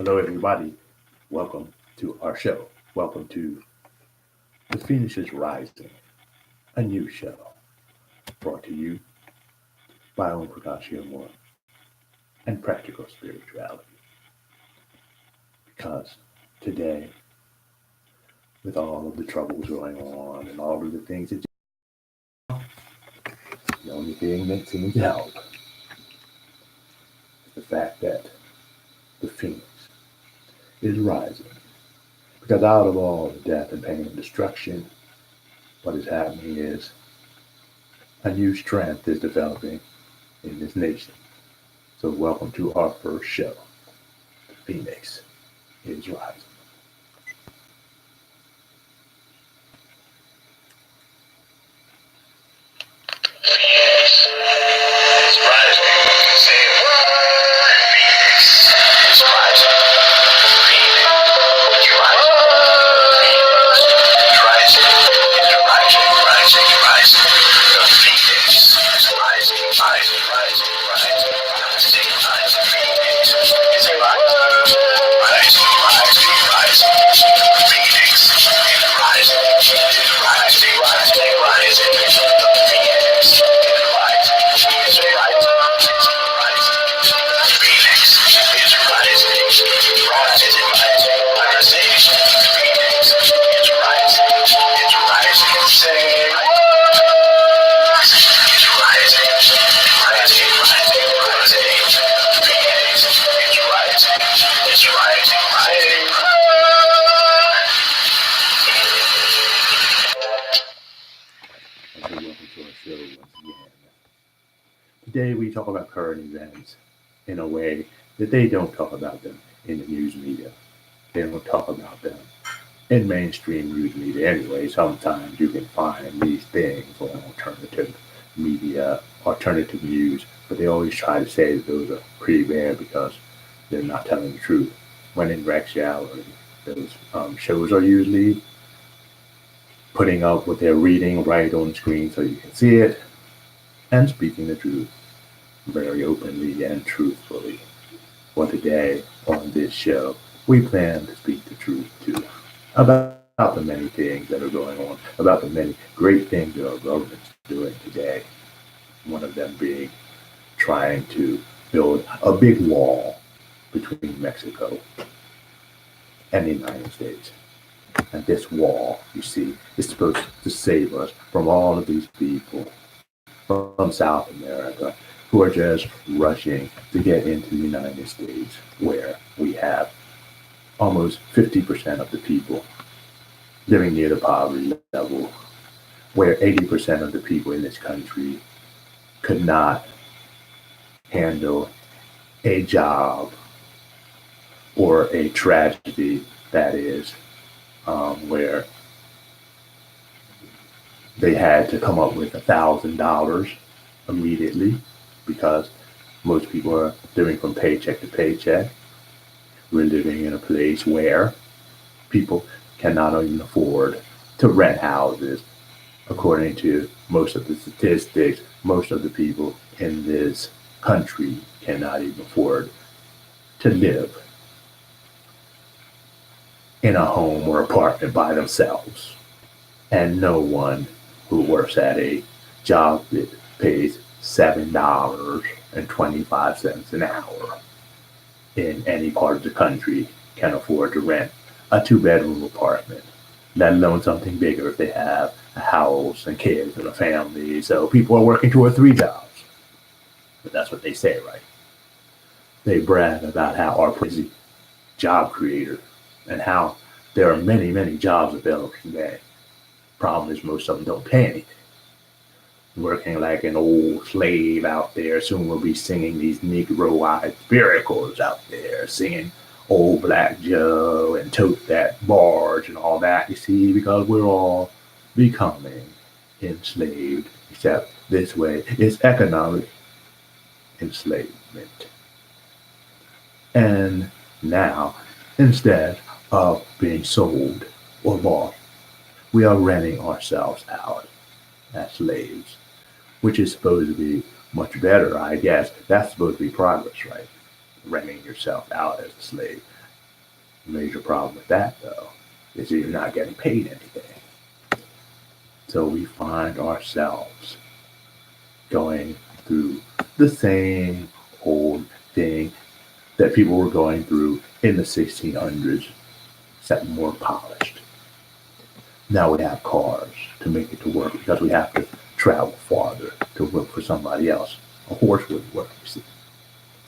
Hello, everybody. Welcome to our show. Welcome to The Phoenix is Rising, a new show brought to you by Om Prakash Humor and Practical Spirituality. Because today, with all of the troubles going on and all of the things that the only thing that seems to help is the fact that the Phoenix is rising. Because out of all the death and pain and destruction, what is happening is a new strength is developing in this nation. So welcome to our first show. The Phoenix is rising. It's rising. Say what? Phoenix is rising. Phoenix is rising. Phoenix is rising. Rising, rising, rising. The Phoenix is rising, rising, rising, rising. Rising, rising. Phoenix is rising. Rising, rising, rising. The Phoenix is rising. Rising, rising, rising. The Phoenix is rising. Is rising. Is rising. The Phoenix is rising. Rising, rising, rising. The Phoenix is rising. It's rising. Say what? It's rising. Rising, rising, rising. The Phoenix is rising. It's rising, rising. And so welcome to our show once again. Today we talk about current events in a way that they don't talk about them in the news media. They don't talk about them in mainstream news media anyway. Sometimes you can find these things on alternative media, alternative news, but they always try to say that those are pretty bad because they're not telling the truth. When in actuality, those shows are usually putting up what they're reading right on the screen so you can see it and speaking the truth very openly and truthfully. For today on this show, we plan to speak the truth too about the many things that are going on, about the many great things that our government's doing today. One of them being trying to build a big wall between Mexico and the United States. And this wall, you see, is supposed to save us from all of these people from South America who are just rushing to get into the United States, where we have almost 50% of the people living near the poverty level, where 80% of the people in this country could not handle a job or a tragedy that is where they had to come up with $1,000 immediately because most people are living from paycheck to paycheck. We're living in a place where people cannot even afford to rent houses. According to most of the statistics, most of the people in this country cannot even afford to live in a home or apartment by themselves. And no one who works at a job that pays $7.25 an hour in any part of the country can afford to rent a two-bedroom apartment, let alone something bigger if they have a house and kids and a family. So people are working two or three jobs. But that's what they say, right? They brag about how our president is a job creator and how there are many, many jobs available today. Problem is most of them don't pay anything. Working like an old slave out there. Soon we'll be singing these Negro-eyed spirituals out there, singing Old Black Joe and Tote That Barge and all that, you see, because we're all becoming enslaved, except this way it's economic enslavement. And now, instead of being sold or bought, we are renting ourselves out as slaves, which is supposed to be much better, I guess. That's supposed to be progress, right? Renting yourself out as a slave. The major problem with that, though, is that you're not getting paid anything. So we find ourselves going through the same old thing that people were going through in the 1600s, except more polished. Now we have cars to make it to work because we have to travel farther to work for somebody else. A horse wouldn't work, you see.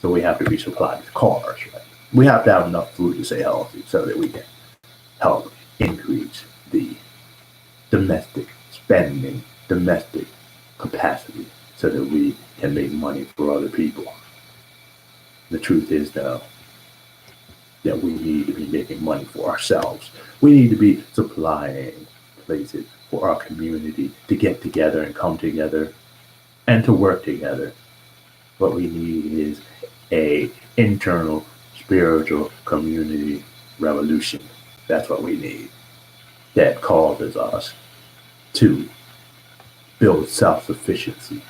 So we have to be supplied with cars, right? We have to have enough food to stay healthy so that we can help increase the domestic spending, domestic capacity, so that we can make money for other people. The truth is, though, that we need to be making money for ourselves. We need to be supplying places for our community to get together and come together and to work together. What we need is a internal spiritual community revolution. That's what we need. That causes us to build self-sufficiency,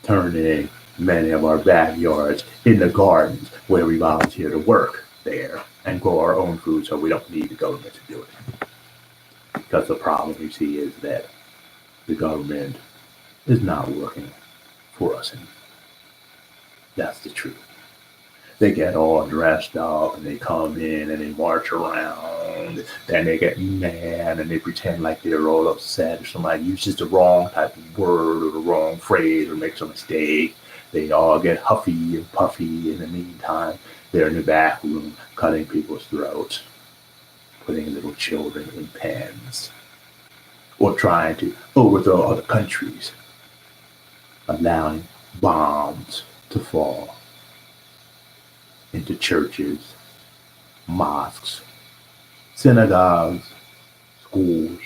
turning many of our backyards into gardens where we volunteer to work there and grow our own food so we don't need the government to do it. Because the problem we see is that the government is not working for us anymore. That's the truth. They get all dressed up and they come in and they march around. Then they get mad and they pretend like they're all upset if somebody uses the wrong type of word or the wrong phrase or makes a mistake. They all get huffy and puffy. In the meantime, they're in the back room cutting people's throats, putting little children in pens, or trying to overthrow other countries, allowing bombs to fall into churches, mosques, synagogues, schools,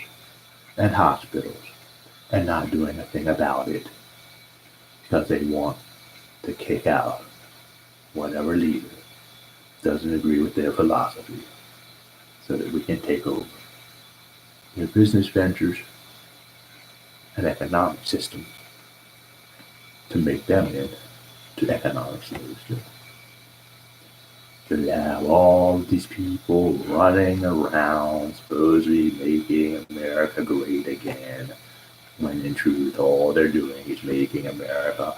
and hospitals, and not doing a thing about it because they want to kick out whatever leader doesn't agree with their philosophy so that we can take over their business ventures and economic system to make them into economic slaves too. So you have all these people running around supposedly making America great again, when in truth all they're doing is making America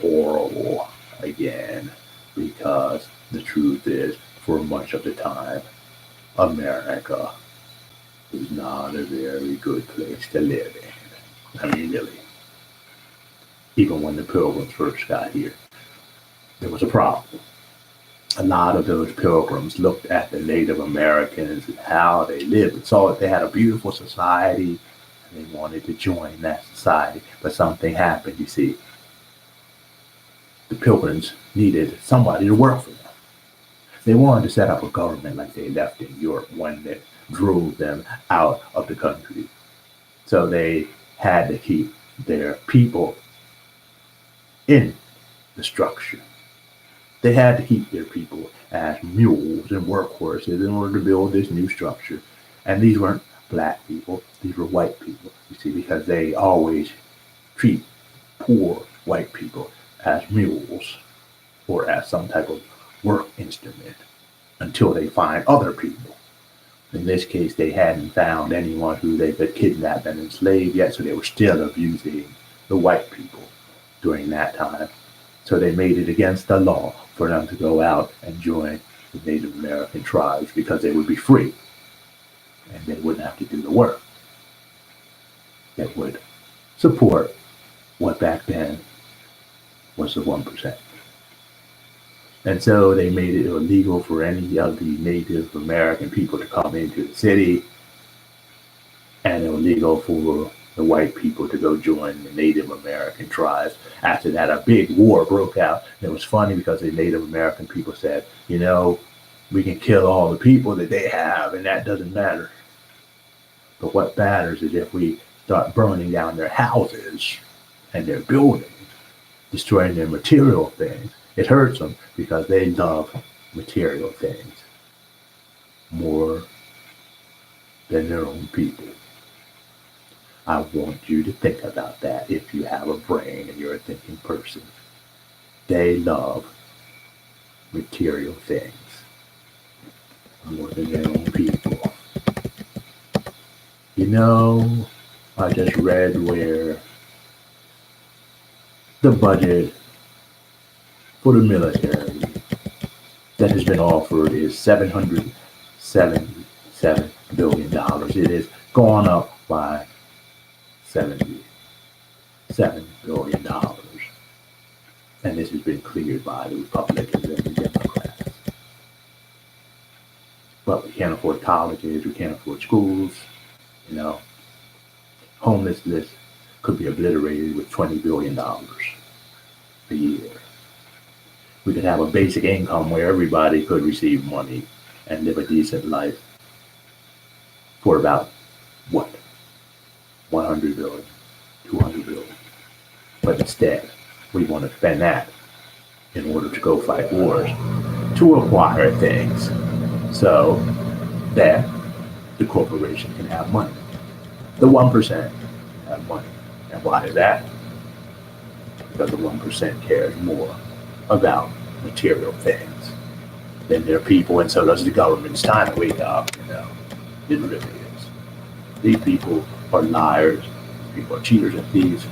horrible again, because the truth is, for much of the time, America is not a very good place to live in. I mean, really. Even when the Pilgrims first got here, there was a problem. A lot of those pilgrims looked at the Native Americans and how they lived and saw that they had a beautiful society, and they wanted to join that society. But something happened, you see. The pilgrims needed somebody to work for them. They wanted to set up a government like they left in Europe, one that drove them out of the country. So they had to keep their people in the structure. They had to keep their people as mules and workhorses in order to build this new structure. And these weren't black people, these were white people, you see, because they always treat poor white people as mules or as some type of work instrument until they find other people. In this case, they hadn't found anyone who they could kidnap and enslave yet, so they were still abusing the white people during that time. So they made it against the law for them to go out and join the Native American tribes because they would be free and they wouldn't have to do the work. They would support what back then was the 1%. And so they made it illegal for any of the Native American people to come into the city, and illegal for the white people to go join the Native American tribes. After that, a big war broke out. And it was funny because the Native American people said, you know, we can kill all the people that they have, and that doesn't matter. But what matters is if we start burning down their houses and their buildings, destroying their material things. It hurts them because they love material things more than their own people. I want you to think about that if you have a brain and you're a thinking person. They love material things more than their own people. You know, I just read where the budget for the military that has been offered is $777 billion. It has gone up by $77 billion. And this has been cleared by the Republicans and the Democrats. But we can't afford colleges, we can't afford schools, you know. Homelessness could be obliterated with $20 billion a year. We could have a basic income where everybody could receive money and live a decent life for about, what, 100 billion, 200 billion. But instead, we want to spend that in order to go fight wars, to acquire things so that the corporation can have money. The 1% have money. And why is that? Because the 1% cares more about material things than their people, and so does the government. It's time to wake up, you know. It really is. These people are liars. These people are cheaters and thieves.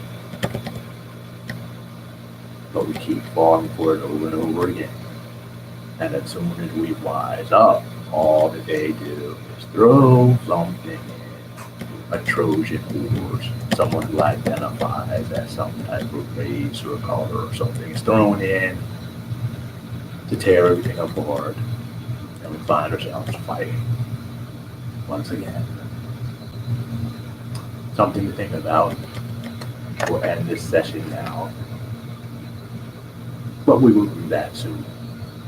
But we keep falling for it over and over again. And as soon as we wise up, all that they do is throw something in. A Trojan horse, someone who identifies as some type of race or color or something is thrown in to tear everything apart. And we find ourselves fighting once again. Something to think about. We'll end this session now. But we will do that soon.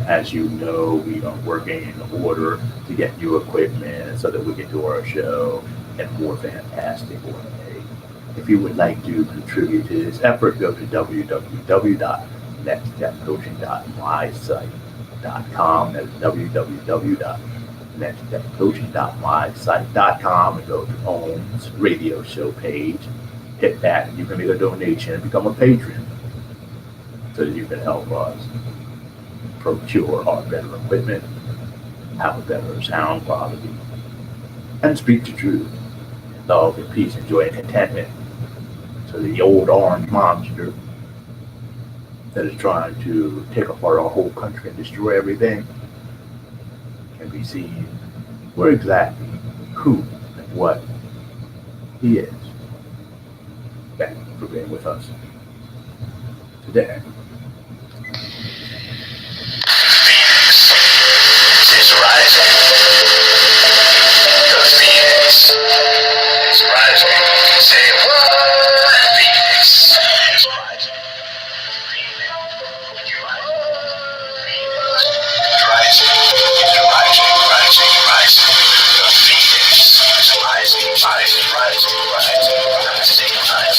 As you know, we are working in order to get new equipment so that we can do our show in more fantastic way. If you would like to contribute to this effort, go to www.nextstepcoaching.mysite.com. That's www.nextstepcoaching.mysite.com, and go to Ohm's radio show page. Hit that, and you can make a donation and become a patron so that you can help us procure our better equipment, have a better sound quality, and speak the truth. Love and peace and joy and contentment. So the old orange monster that is trying to take apart our whole country and destroy everything can be seen for exactly who and what he is. Thank you for being with us today. Phoenix is rising. The Phoenix is rising. Say what? Phoenix is rising. Phoenix is rising. Rising. The Phoenix is rising. Rising. The same time.